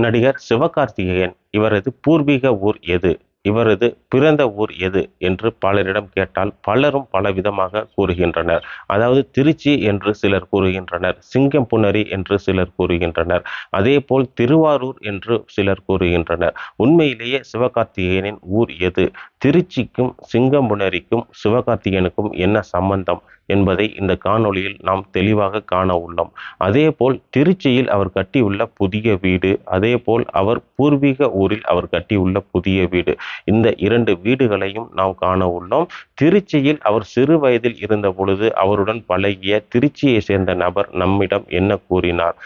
நடிகர் சிவகார்த்திகேயன் இவரது பூர்வீக ஊர் எது, இவரது பிறந்த ஊர் எது என்று பலரிடம் கேட்டால் பலரும் பலவிதமாக கூறுகின்றனர். அதாவது திருச்சி என்று சிலர் கூறுகின்றனர், சிங்கம்புணரி என்று சிலர் கூறுகின்றனர், அதேபோல் திருவாரூர் என்று சிலர் கூறுகின்றனர். உண்மையிலேயே சிவகார்த்திகேயனின் ஊர் எது, திருச்சிக்கும் சிங்கம்புணரிக்கும் சிவகார்த்திகேயனுக்கும் என்ன சம்பந்தம் என்பதை இந்த காணொளியில் நாம் தெளிவாக காண உள்ளோம். அதேபோல் திருச்சியில் அவர் கட்டியுள்ள புதிய வீடு, அதேபோல் அவர் பூர்வீக ஊரில் அவர் கட்டியுள்ள புதிய வீடு, இந்த 2 வீடுகளையும் நாம் காண உள்ளோம். திருச்சியில் அவர் சிறு வயதில் இருந்த பொழுது அவருடன் பழகிய திருச்சியை சேர்ந்த நபர் நம்மிடம் என்ன கூறினார்,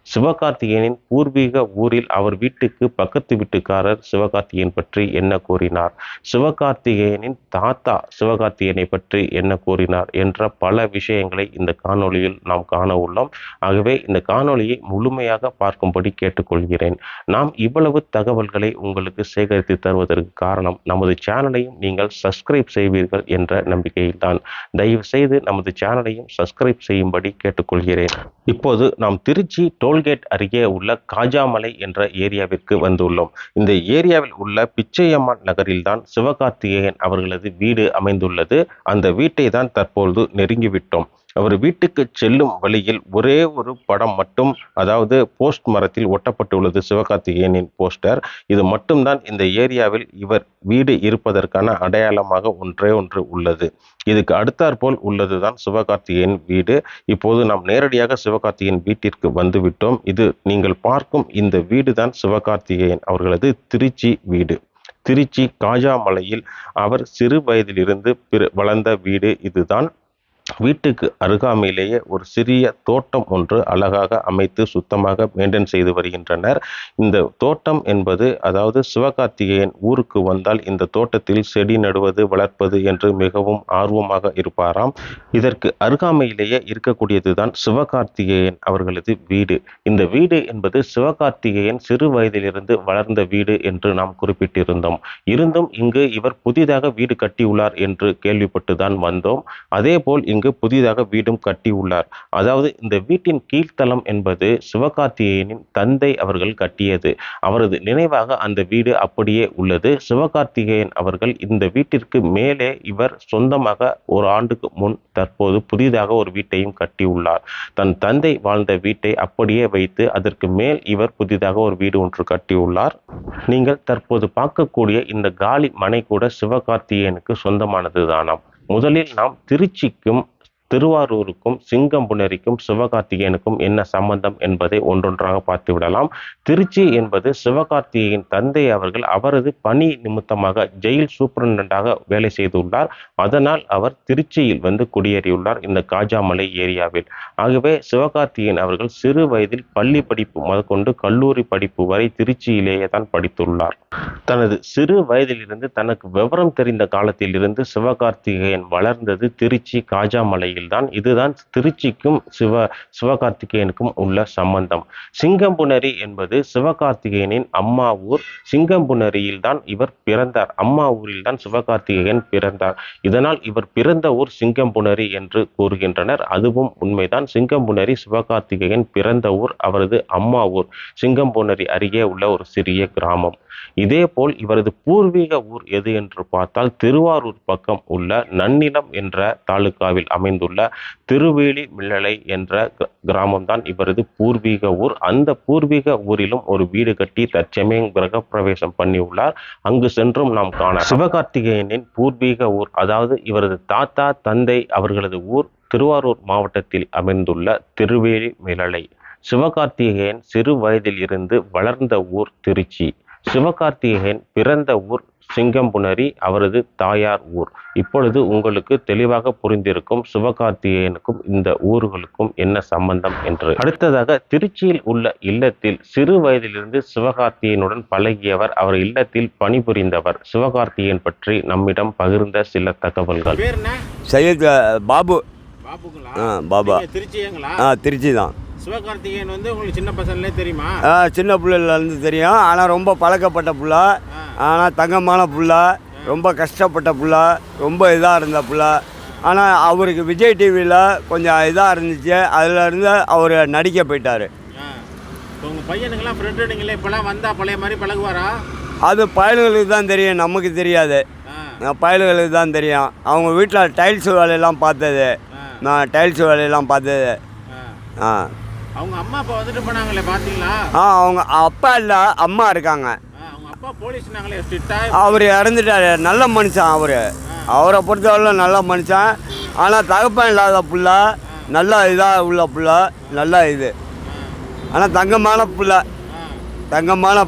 சிவகார்த்திகேயனின் பூர்வீக ஊரில் அவர் வீட்டுக்கு பக்கத்து வீட்டுக்காரர் சிவகார்த்திகேயன் பற்றி என்ன கூறினார், சிவகார்த்திகேயனின் தாத்தா சிவகார்த்திகேயனை பற்றி என்ன கூறினார் என்ற பல விஷயங்களை இந்த காணொளியில் நாம் காண உள்ளோம். ஆகவே இந்த காணொளியை முழுமையாக பார்க்கும்படி கேட்டுக்கொள்கிறேன். நாம் இவ்வளவு தகவல்களை உங்களுக்கு சேகரித்து தருவதற்கு காரணம் நமது சேனலையும் நீங்கள் சப்ஸ்கிரைப் செய்வீர்கள் என்ற நம்பிக்கையில்தான். தயவு செய்து நமது சேனலையும் சப்ஸ்கிரைப் செய்யும்படி கேட்டுக்கொள்கிறேன். இப்போது நாம் திருச்சி டோல்கேட் அருகே உள்ள காஜாமலை என்ற ஏரியாவிற்கு வந்துள்ளோம். இந்த ஏரியாவில் உள்ள பிச்சையம்மாள் நகரில்தான் சிவகார்த்திகேயன் அவர்களது வீடு அமைந்துள்ளது. அந்த வீட்டை தான் தற்பொழுது நெருங்கிவிட்டோம். அவர் வீட்டுக்கு செல்லும் வழியில் ஒரே ஒரு படம் மட்டும், அதாவது போஸ்ட் மரத்தில் ஒட்டப்பட்டுள்ளது சிவகார்த்திகேயனின் போஸ்டர். இது மட்டும்தான் இந்த ஏரியாவில் இவர் வீடு இருப்பதற்கான அடையாளமாக ஒன்றே ஒன்று உள்ளது. இதுக்கு அடுத்தாற்போல் உள்ளதுதான் சிவகார்த்திகேயன் வீடு. இப்போது நாம் நேரடியாக சிவகார்த்திகேயன் வீட்டிற்கு வந்துவிட்டோம். இது நீங்கள் பார்க்கும் இந்த வீடு தான் சிவகார்த்திகேயன் அவர்களது திருச்சி வீடு. திருச்சி காஜாமலையில் அவர் சிறு வயதிலிருந்து வளர்ந்த வீடு இதுதான். வீட்டுக்கு அருகாமையிலேயே ஒரு சிறிய தோட்டம் ஒன்று அழகாக அமைத்து சுத்தமாக மெயின்டைன் செய்து வருகின்றனர். இந்த தோட்டம் என்பது, அதாவது சிவகார்த்திகேயன் ஊருக்கு வந்தால் இந்த தோட்டத்தில் செடி நடுவது வளர்ப்பது என்று மிகவும் ஆர்வமாக இருப்பாராம். இதற்கு அருகாமையிலேயே இருக்கக்கூடியதுதான் சிவகார்த்திகேயன் அவர்களது வீடு. இந்த வீடு என்பது சிவகார்த்திகேயன் சிறு வயதிலிருந்து வளர்ந்த வீடு என்று நாம் குறிப்பிட்டிருந்தோம். இருந்தும் இங்கு இவர் புதிதாக வீடு கட்டியுள்ளார் என்று கேள்விப்பட்டுதான் வந்தோம். அதேபோல் இங்கு புதிதாக வீடும் கட்டியுள்ளார். அதாவது இந்த வீட்டின் கீழ்த்தளம் என்பது சிவகார்த்திகேயனின் தந்தை அவர்கள் கட்டியது. அவரது நினைவாக அந்த வீடு அப்படியே உள்ளது. சிவகார்த்திகேயன் அவர்கள் இந்த வீட்டிற்கு மேலே இவர் சொந்தமாக ஒரு ஆண்டுக்கு முன் தற்போது புதிதாக ஒரு வீட்டையும் கட்டியுள்ளார். தன் தந்தை வாழ்ந்த வீட்டை அப்படியே வைத்து அதற்கு மேல் இவர் புதிதாக ஒரு வீடு ஒன்று கட்டியுள்ளார். நீங்கள் தற்போது பார்க்கக்கூடிய இந்த காலி மனை கூட சிவகார்த்திகேயனுக்கு சொந்தமானது தானாம். முதலில் நாம் திருச்சிக்கும் திருவாரூருக்கும் சிங்கம்புணரிக்கும் சிவகார்த்திகேயனுக்கும் என்ன சம்பந்தம் என்பதை ஒன்றொன்றாக பார்த்து விடலாம். திருச்சி என்பது சிவகார்த்திகேயன் தந்தை அவர்கள் அவரது பணி நிமித்தமாக ஜெயில் சூப்பரண்டாக வேலை செய்துள்ளார். அதனால் அவர் திருச்சியில் வந்து குடியேறியுள்ளார், இந்த காஜாமலை ஏரியாவில். ஆகவே சிவகார்த்திகேயன் அவர்கள் சிறு வயதில் பள்ளி படிப்பு முதற்கொண்டு கல்லூரி படிப்பு வரை திருச்சியிலேயே தான் படித்துள்ளார். தனது சிறு வயதிலிருந்து தனக்கு விவரம் தெரிந்த காலத்திலிருந்து சிவகார்த்திகேயன் வளர்ந்தது திருச்சி காஜாமலை தான். இதுதான் திருச்சிக்கும் சிவகார்த்திகேயனுக்கும் உள்ள சம்பந்தம். சிங்கம்புணரி என்பது சிவகார்த்திகேயனின் அம்மா ஊர். சிங்கம்புணரியில் தான் இவர் பிறந்தார். அம்மா ஊரில் தான் சிவகார்த்திகேயன் பிறந்தார். இதனால் இவர் பிறந்த ஊர் சிங்கம்புணரி என்று கூறுகின்றனர். அதுவும் உண்மைதான். சிங்கம்புணரி சிவகார்த்திகேயன் பிறந்த ஊர், அவரது அம்மா ஊர் சிங்கம்புணரி அருகே உள்ள ஒரு சிறிய கிராமம். இதேபோல் இவரது பூர்வீக ஊர் எது என்று பார்த்தால் திருவாரூர் பக்கம் உள்ள நன்னிலம் என்ற தாலுகாவில் அமைந்துள்ள திருவேலி மில்லலை என்ற கிராமம்தான் இவரது பூர்வீக ஊர். அந்த பூர்வீக ஊரிலும் ஒரு வீடு கட்டி தற்சமயம் கிரகப்பிரவேசம் பண்ணியுள்ளார். அங்கு சென்றும் நாம் காண சிவகார்த்திகேயனின் பூர்வீக ஊர், அதாவது இவரது தாத்தா தந்தை அவர்களது ஊர் திருவாரூர் மாவட்டத்தில் அமைந்துள்ள திருவேலி மில்லலை. சிவகார்த்திகேயன் சிறு வயதில் இருந்து வளர்ந்த ஊர் திருச்சி. சிவகார்த்திகேயன் பிறந்த ஊர் சிங்கம்புணரி, அவரது தாயார் ஊர். இப்பொழுது உங்களுக்கு தெளிவாக புரிந்திருக்கும் சிவகார்த்திகேயனுக்கும் இந்த ஊர்களுக்கும் என்ன சம்பந்தம் என்று. அடுத்ததாக திருச்சியில் உள்ள இல்லத்தில் சிறு வயதிலிருந்து சிவகார்த்திகேயனுடன் பழகியவர், அவர் இல்லத்தில் பணிபுரிந்தவர் சிவகார்த்திகேயன் பற்றி நம்மிடம் பகிர்ந்த சில தகவல்கள். சையத் பாபு. பாபா திருச்சி தான். சிவகார்த்திகேயன் வந்து உங்களுக்கு சின்ன பசங்களே தெரியுமா? சின்ன பிள்ளைலேருந்து தெரியும். ஆனால் ரொம்ப பழக்கப்பட்ட பிள்ளை, ஆனால் தங்கமான பிள்ளை, ரொம்ப கஷ்டப்பட்ட பிள்ளை, ரொம்ப இதாக இருந்த பிள்ளை. ஆனால் அவருக்கு விஜய் டிவியில் கொஞ்சம் இதாக இருந்துச்சு, அதில் இருந்து அவர் நடிக்க போயிட்டார். உங்கள் பையனுங்கெல்லாம் ஃப்ரெண்டு நீங்களே இப்போலாம் வந்தால் பழைய மாதிரி பழகுவாரா? அது பயல்களுக்கு தான் தெரியும், நமக்கு தெரியாது. பயல்களுக்கு தான் தெரியும். அவங்க வீட்டில் டைல்ஸ் வேலையெல்லாம் பார்த்தது, நான் டைல்ஸ் வேலையெல்லாம் பார்த்தது. அவங்க அம்மா அப்பா வந்துட்டு போனாங்களே பார்த்தீங்களா? அவங்க அப்பா இல்லை, அம்மா இருக்காங்க. அவங்க அப்பா போலீஸ்னாங்களே ஸ்ட்ரிக்டா. அவர் இறந்துட்டாரு. நல்ல மனுஷன் அவரை பொறுத்தவரை நல்ல மனுஷன். ஆனால் தகப்பன் இல்லாத புள்ள, நல்லா இதாக உள்ள புள்ள, நல்லா இது. ஆனால் தங்கமான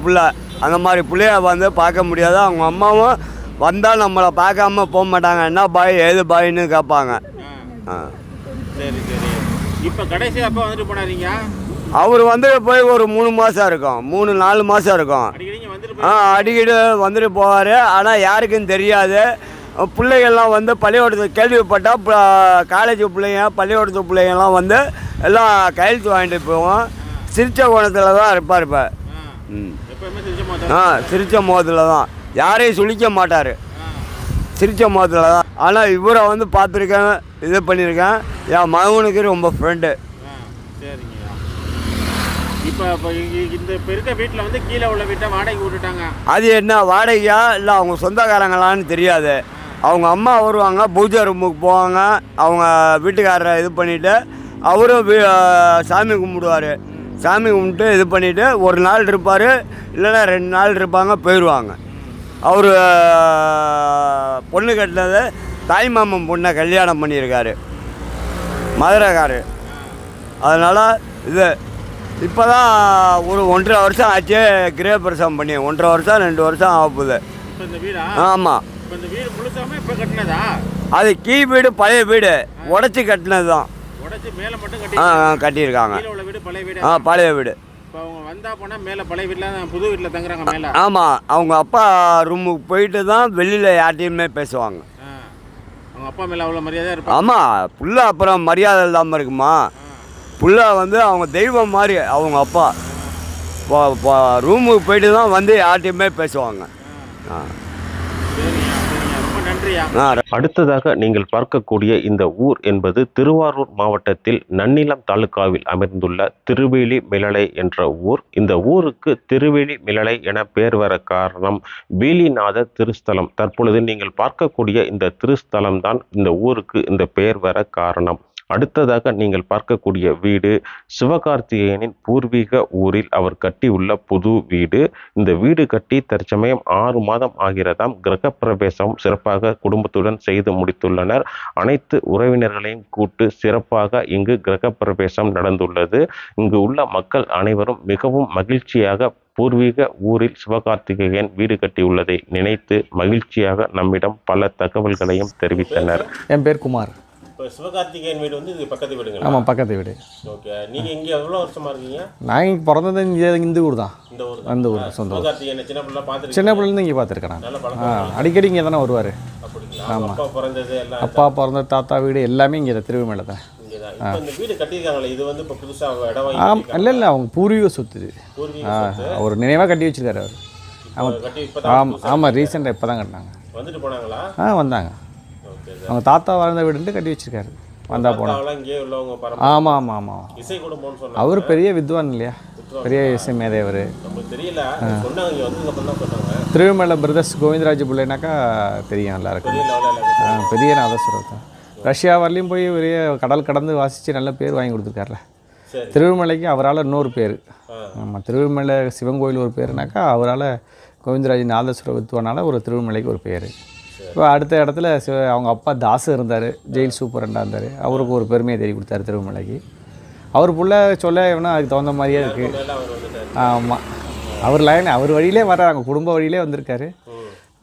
புள்ள. அந்த மாதிரி பிள்ளைய வந்து பார்க்க முடியாது. அவங்க அம்மாவும் வந்தால் நம்மளை பார்க்காம போக மாட்டாங்க. என்ன பாய் ஏது பாயின்னு கேட்பாங்க. சரி சரி. இப்போ கடைசி அப்போ வந்துட்டு போனாதீங்க. அவர் வந்து போய் ஒரு 3 மாதம் இருக்கும், 3-4 மாதம் இருக்கும். அடிக்கடி வந்துட்டு போவார். ஆனால் யாருக்கும் தெரியாது. பிள்ளைகள்லாம் வந்து பள்ளிக்கூடத்தை கேள்விப்பட்டால் காலேஜ் பிள்ளைங்க, பள்ளிக்கூடத்து பிள்ளைங்கள்லாம் வந்து எல்லாம் கையெழுத்து வாங்கிட்டு போவோம். சிரிச்ச கோணத்தில் தான் இருப்பார். இப்போ சிரிச்ச முகத்தில் தான், யாரையும் சுழிக்க மாட்டார். சிரிச்ச முகத்தில் தான். ஆனால் இவரை வந்து பார்த்துருக்கேன், இது பண்ணியிருக்கேன். என் மகனுக்கு ரொம்ப ஃப்ரெண்டு. சரிங்கய்யா. இப்போ இந்த இருக்க வீட்டில் வந்து கீழே உள்ள வீட்டை வாடகைக்கு விட்டுட்டாங்க. அது என்ன வாடகையா இல்லை அவங்க சொந்தக்காரங்களான்னு தெரியாது. அவங்க அம்மா வருவாங்க, பூஜை ரூமுக்கு போவாங்க. அவங்க வீட்டுக்காரரை இது பண்ணிவிட்டு அவரும் சாமி கும்பிடுவார். சாமி கும்பிட்டு இது பண்ணிவிட்டு ஒரு நாள் இருப்பார், இல்லைன்னா 2 நாள் இருப்பாங்க, போயிடுவாங்க. அவர் பொண்ணு கட்டினது தாய்மாமன் பொண்ணை கல்யாணம் பண்ணியிருக்காரு, மதுரைக்காரு. அதனால் இது இப்போ தான் ஒரு 1.5 வருஷம் ஆச்சு கிரகப்பிரசவம் பண்ணி. 1.5 வருஷம் 2 வருஷம் ஆகுது. ஆமாம். அது கீ வீடு, பழைய வீடு உடச்சி கட்டினது தான். கட்டியிருக்காங்க. பழைய வீடு. ஆமாம். அவங்க அப்பா ரூமுக்கு போயிட்டு தான் வெளியில் யார்ட்டையுமே பேசுவாங்க. ஆமாம். புள்ள அப்புறம் மரியாதை இல்லாமல் இருக்குமா? புள்ள வந்து அவங்க தெய்வம் மாதிரி. அவங்க அப்பா ரூமுக்கு போயிட்டு தான் வந்து யார்ட்டையுமே பேசுவாங்க. அடுத்ததாக நீங்கள் பார்க்கக்கூடிய இந்த ஊர் என்பது திருவாரூர் மாவட்டத்தில் நன்னிலம் தாலுகாவில் அமைந்துள்ள திருவேலி மிளலை என்ற ஊர். இந்த ஊருக்கு திருவேலி மிளலை என பெயர் வர காரணம் வேலிநாத திருஸ்தலம். தற்பொழுது நீங்கள் பார்க்கக்கூடிய இந்த திருஸ்தலம் தான் இந்த ஊருக்கு இந்த பெயர் வர காரணம். அடுத்ததாக நீங்கள் பார்க்கக்கூடிய வீடு சிவகார்த்திகேயனின் பூர்வீக ஊரில் அவர் கட்டியுள்ள புது வீடு. இந்த வீடு கட்டி தற்சமயம் 6 மாதம் ஆகிறதாம். கிரகப்பிரவேசம் சிறப்பாக குடும்பத்துடன் செய்து முடித்துள்ளனர். அனைத்து உறவினர்களையும் கூட்டு சிறப்பாக இங்கு கிரகப்பிரவேசம் நடந்துள்ளது. இங்கு உள்ள மக்கள் அனைவரும் மிகவும் மகிழ்ச்சியாக பூர்வீக ஊரில் சிவகார்த்திகேயன் வீடு கட்டியுள்ளதை நினைத்து மகிழ்ச்சியாக நம்மிடம் பல தகவல்களையும் தெரிவித்தனர். என் பேர் குமார். இப்போ சிவகார்த்திகேயன் வீடு வந்து இது பக்கத்து வீடுங்க? ஆமாம், பக்கத்து வீடு. ஓகே. நீங்கள் இங்கே எவ்வளோ வருஷமாக இருக்கீங்க? நான் இங்கே பிறந்தது இந்த ஊர் தான். இந்த ஊர் சொந்த ஊர். சிவகார்த்திகேயன் சின்ன பிள்ளை பார்த்துருக்கேன். சின்ன பிள்ளைலேருந்து இங்கே பார்த்துருக்கேன். அடிக்கடி இங்கே தானே வருவார். ஆமாம். அப்பா பிறந்தது, தாத்தா வீடு எல்லாமே இங்கே தான், திருவிமலை தான். இந்த வீடு கட்டியிருக்காங்களே, இது வந்து இப்போ புதுசாக இடம்? இல்லை அவங்க பூர்வீக சொத்து. அவர் நினைவாக கட்டி வச்சிருக்காரு அவர். ஆமாம், ரீசெண்டாக இப்போ தான் கட்டினாங்க. வந்துட்டு போனாங்களா? வந்தாங்க. அவங்க தாத்தா வாழ்ந்த வீடுன்ட்டு கட்டி வச்சிருக்காரு. வந்தா போனோம். ஆமாம் ஆமாம் ஆமாம். அவர் பெரிய வித்வான் இல்லையா, பெரிய இசை மேதையவர். திருவிமலை பிரதர்ஸ் கோவிந்தராஜ் பிள்ளைனாக்கா தெரியும் எல்லாருக்கும். பெரிய நாதஸ்வரம் தான். ரஷ்யா வரலையும் போய் பெரிய கடல் கடந்து வாசித்து நல்ல பேர் வாங்கி கொடுத்துருக்காருல. திருவிமலைக்கு அவரால் இன்னொரு பேர். ஆமாம், திருவிமலை சிவன் கோயில் ஒரு பேருனாக்கா அவரால் கோவிந்தராஜ் நாதஸ்வர வித்வானால் ஒரு திருவிமலைக்கு ஒரு பேர். இப்போ அடுத்த இடத்துல அவங்க அப்பா தாசு இருந்தார், ஜெயில் சூப்பரண்டாக இருந்தார். அவருக்கு ஒரு பெருமையை தேடி கொடுத்தாரு திருவிமலைக்கு. அவர் புள்ள சொல்ல வேணா அதுக்கு தகுந்த மாதிரியே இருக்குது. ஆமாம், அவர் வழியிலே வர்றாங்க, குடும்ப வழியிலே வந்திருக்காரு.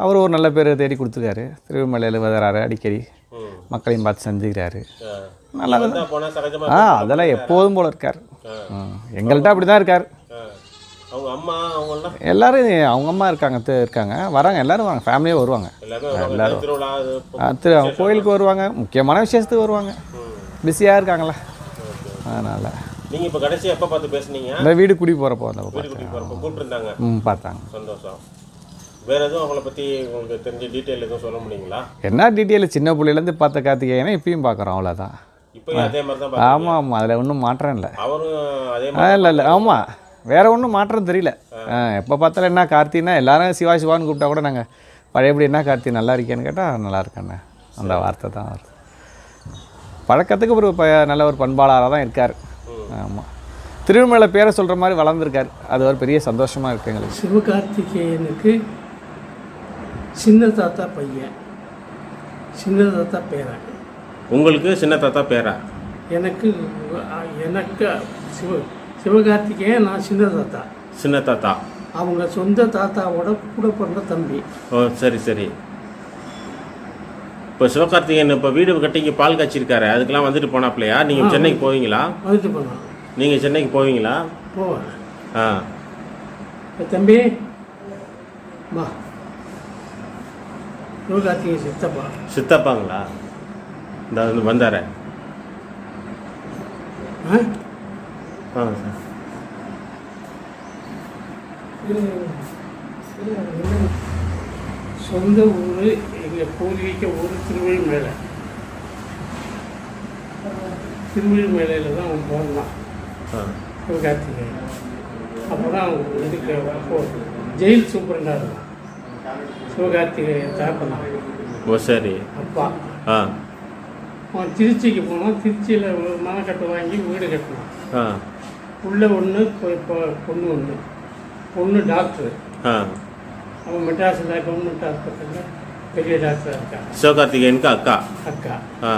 அவர் ஒரு நல்ல பேரை தேடி கொடுத்துருக்காரு. திருவிமலையில் வர்றாரு, அடிக்கடி மக்களையும் பார்த்து சந்திக்கிறாரு. நல்லா அதெல்லாம் எப்போதும் போல் இருக்கார். எங்கள்கிட்ட அப்படி தான் இருக்கார். எல்லாரும் அவங்க அம்மா இருக்காங்க வராங்க, எல்லாரும் வாங்க, ஃபேமிலியாக வருவாங்க. எல்லாரும் கோயிலுக்கு வருவாங்க, முக்கியமான விசேஷத்துக்கு வருவாங்க. பிஸியாக இருக்காங்களா, அதனால். நீங்கள் இப்போ கடைசி எப்போ பார்த்து பேசுனீங்க? இந்த வீடு குடி போகிறப்போ அந்த கூப்பிட்டுருந்தாங்க. பார்த்தாங்க. சந்தோஷம். வேறு எதுவும் அவங்கள பற்றி உங்களுக்கு தெரிஞ்ச டீட்டெயில் எதுவும் சொல்ல முடியுங்களா? என்ன டீட்டெயில், சின்ன பிள்ளையிலேருந்து பார்த்த கார்த்திகேயனை இப்பயும் பார்க்குறோம், அவ்வளோதான். இப்போ அதே மாதிரி தான்? ஆமாம் ஆமாம், அதில் ஒன்றும் மாற்றம் இல்லை. அவரும் அதே மாதிரி? இல்லை ஆமாம், வேறு ஒன்றும் மாற்றம் தெரியல. எப்போ பார்த்தாலும் என்ன கார்த்தின்னா எல்லாரும் சிவா சிவான்னு கூப்பிட்டா கூட நாங்கள் பழையபடி என்ன கார்த்தி நல்லா இருக்கேன்னு கேட்டால் நல்லா இருக்கேண்ணே, அந்த வார்த்தை தான் வருது. பழக்கத்துக்கு ஒரு நல்ல ஒரு பண்பாளராக தான் இருக்கார். ஆமாம், திருவிழா பேரை சொல்கிற மாதிரி வளர்ந்துருக்கார். அது ஒரு பெரிய சந்தோஷமாக இருக்குது எங்களுக்கு. சிவகார்த்திகேயனுக்கு சின்ன தாத்தா பையன், சின்ன தாத்தா பேரன். உங்களுக்கு சின்ன தாத்தா பேரா? எனக்கு சிவகார்த்திகேயன் நான் சின்ன தாத்தா. சின்ன தாத்தா அவங்க சொந்த தாத்தாவோட கூட பிறந்த தம்பி. ஓ சரி சரி. இப்போ சிவகார்த்திகேயன் இப்போ வீடு கட்டி இங்கே பால் காய்ச்சிருக்காரு, அதுக்கெல்லாம் வந்துட்டு போனாப்லையா? நீங்கள் சென்னைக்கு போவீங்களா? வந்துட்டு போனான். நீங்கள் சென்னைக்கு போவீங்களா? போவேன். ஆ தம்பி வா, சிவகார்த்திகேயன் சித்தப்பா. சித்தப்பாங்களா? இந்த வந்தார ஆ சார். சொந்த ஊர் எங்கள் பூர்வீக ஊர் திருவள்ளிமலை. திருவள்ளிமலையில் தான் அவன் பிறந்தான் சிவகார்த்திகேயன். அப்போ தான் அவன் இதுக்கு அப்போ ஜெயில் சூப்பரண்டாக இருந்தான் சிவகார்த்திகேயன் தாப்பனான். ஓ சரி. அப்பா ஆ அவன் திருச்சிக்கு போனான். திருச்சியில் ஒரு மனக்கட்டு வாங்கி வீடு கட்டினான். ஆ உள்ள ஒன்று இப்போ பொண்ணு ஒன்று, பொண்ணு டாக்டரு. ஆ அவன் மெட்ராஸில் கவர்மெண்ட் ஹாஸ்பிட்டலில் பெரிய டாக்டராக இருக்கான். சிவகார்த்திகேயனுக்கு அக்கா. அக்கா. ஆ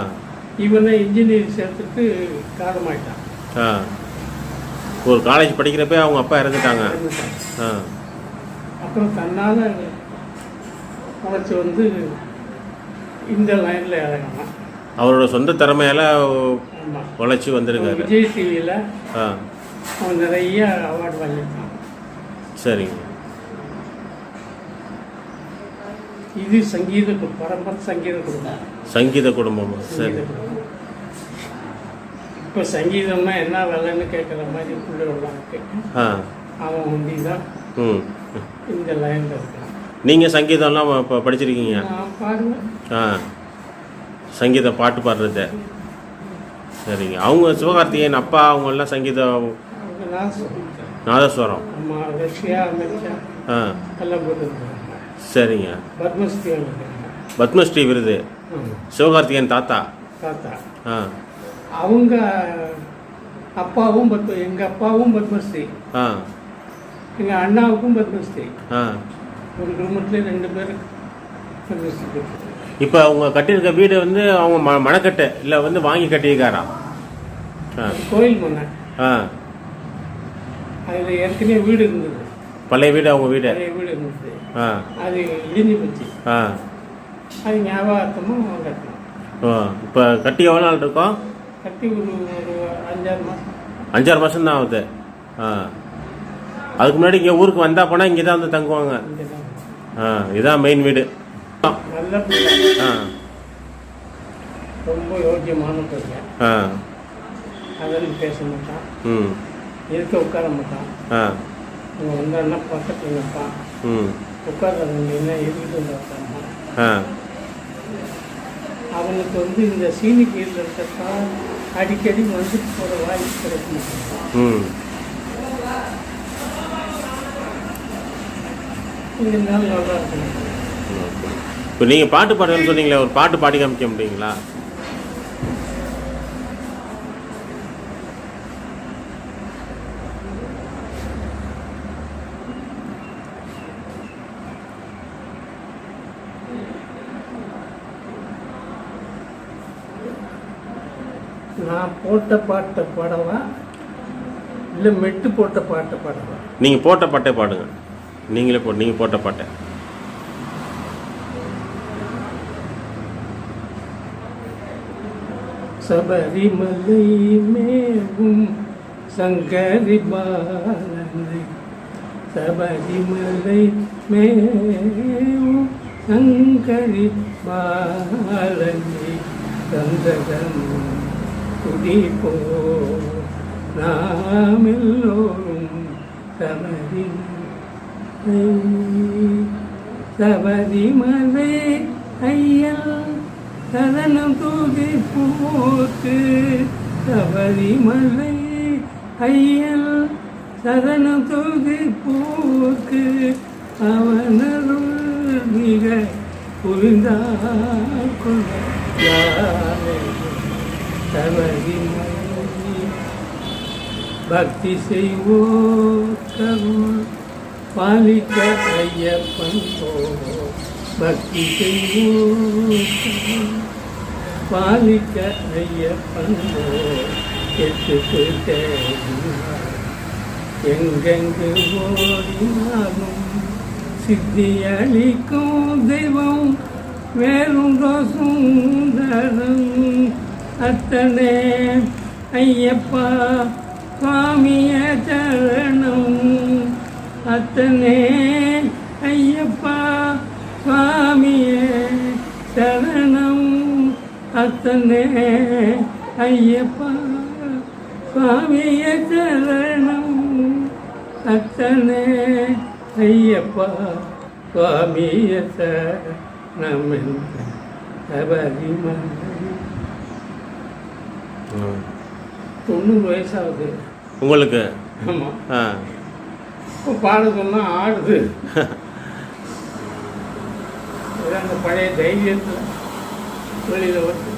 இவனை இன்ஜினியரிங் சேர்த்துட்டு காலமாயிட்டான். ஆ ஒரு காலேஜ் படிக்கிறப்ப அவங்க அப்பா இறந்துட்டாங்க. ஆ அப்புறம் தன்னால் உழைச்சி வந்து இந்த லைனில் இறங்கினான். அவரோட சொந்த திறமையால ஆமாம், உழைச்சி வந்திருக்காரு. விஜய் டிவியில் ஆ அவன் நிறைய அவார்டு வாங்கியிருக்கான். சரிங்க. இது சங்கீத பரம்பரை சங்கீத குடும்பம். சங்கீத குடும்பமா? சரி. இப்போ சங்கீதம்னா என்ன வேலைன்னு கேட்குற மாதிரி பிள்ளைகள்லாம் இருக்கு. ஆ அவன் வந்து தான் ம். இந்த லைனில் இருக்கான். நீங்கள் சங்கீதம்லாம் இப்போ படிச்சிருக்கீங்க? நான் பாடுவேன். ஆ சங்கீத பாட்டு பாடுறது. சரிங்க. அவங்க சிவகார்த்திகேயன் அப்பா அவங்கெல்லாம் சங்கீதம் அவங்க நாதஸ்வரம். அம்மா ரஷ்யா அமெரிக்கா ஆ எல்லாம் போட்டுருக்காங்க. சரிங்க. பத்மஸ்ரீ வாங்கியிருக்காங்க. பத்மஸ்ரீ விருது சிவகார்த்திகேயன் தாத்தா. தாத்தா ஆ அவங்க அப்பாவும் எங்கள் அப்பாவும் பத்மஸ்ரீ, ஆ எங்கள் அண்ணாவுக்கும் பத்மஸ்ரீ. ஆ ஒரு குடும்பத்தில் 2 பேர் பத்மஸ்ரீ போட்டு. இப்போ அவங்க கட்டியிருக்க வீடு வந்து அவங்க மணக்கட்டு இல்லை வந்து வாங்கி கட்டியிருக்காரா? ஆ கோயில் மன்னன். ஆ அதில் ஏற்கனவே வீடு இருந்தது. பழைய வீடு அவங்க வீடு. பழைய வீடு இருந்தது. ஆ அது இடிஞ்சு போச்சு. ஆ அது ஞாபகார்த்தமாக கட்டணும். ஓ இப்போ கட்டி எவ்வளோ நாள் இருக்கும்? கட்டி ஒரு 5-6 மாதம். 5-6 மாதம் தான் ஆகுது. ஆ அதுக்கு முன்னாடி இங்கே ஊருக்கு வந்தால் போனால் இங்கே தான் வந்து தங்குவாங்க. இங்கே தான் ஆ இதான் மெயின் வீடு. நல்ல பிள்ளை. ஆ ரொம்ப யோக்கியமான பிள்ளை. ஆ அதெல்லாம் பேச மாட்டான். ம் இருக்க உட்கார மாட்டான். ஆ இங்கே வந்தான்னா பக்கத்தில் நிற்பான். ம் உட்கார்றவங்க என்ன இருக்கிட்டு உட்காரமா. ஆ அவனுக்கு வந்து இந்த சீனி கீழில் இருக்கிறப்பா அடிக்கடி வந்துட்டு போகிற வாய்ப்பு கிடைக்க மாட்டாங்க. ம் இந்த நாள் நல்லா இருக்கணும். இப்போ நீங்கள் பாட்டு பாடுறேன்னு சொன்னீங்களே, ஒரு பாட்டு பாடி காமிக்க முடியுங்களா? நான் போட்ட பாட்டை பாடவா இல்லை மெட்டு போட்ட பாட்டை பாடவா? நீங்கள் போட்ட பாட்டே பாடுங்க. நீங்களே நீங்கள் போட்ட பாட்டை. சபரிமலை மேவும் சங்கரி பாலனை, சபரிமலை மேவும் சங்கரி பாலனை, சந்தகம் குடிப்போ நாம் எல்லோரும் சபரிமலை, சபரிமலை ஐயல் சரணம் தூதி போத்து, சபரிமலை ஐயல் சரணம் தொகுதி போக்கு அவனருள் மிக புரிந்தார் கொண்ட பக்தி செய்வோர் கருள் பாலிக்க ஐயப்பன் பக்தி செய்வோர் பாலிக்க ஐயப்பன் எட்டுக்கு எங்கெங்கு ஓடினாலும் சித்தி அளிக்கும் தெய்வம் வேறும் சுந்தரம் அத்தனை ஐயப்பா சுவாமிய சரணம் அத்தனை ஐயப்பா சுவாமிய சரணம் அத்தனை ஐயப்பா சுவாமிய சரணம் அத்தனை ஐயப்பா சுவாமிய சரணம் சபரிமலை 90 வயசாகுது உங்களுக்கு. ஆமாம். ஆ, இப்போ பாட சொன்னால் ஆடுது. அந்த பழைய தைரியத்தில் வெளியில் வருது.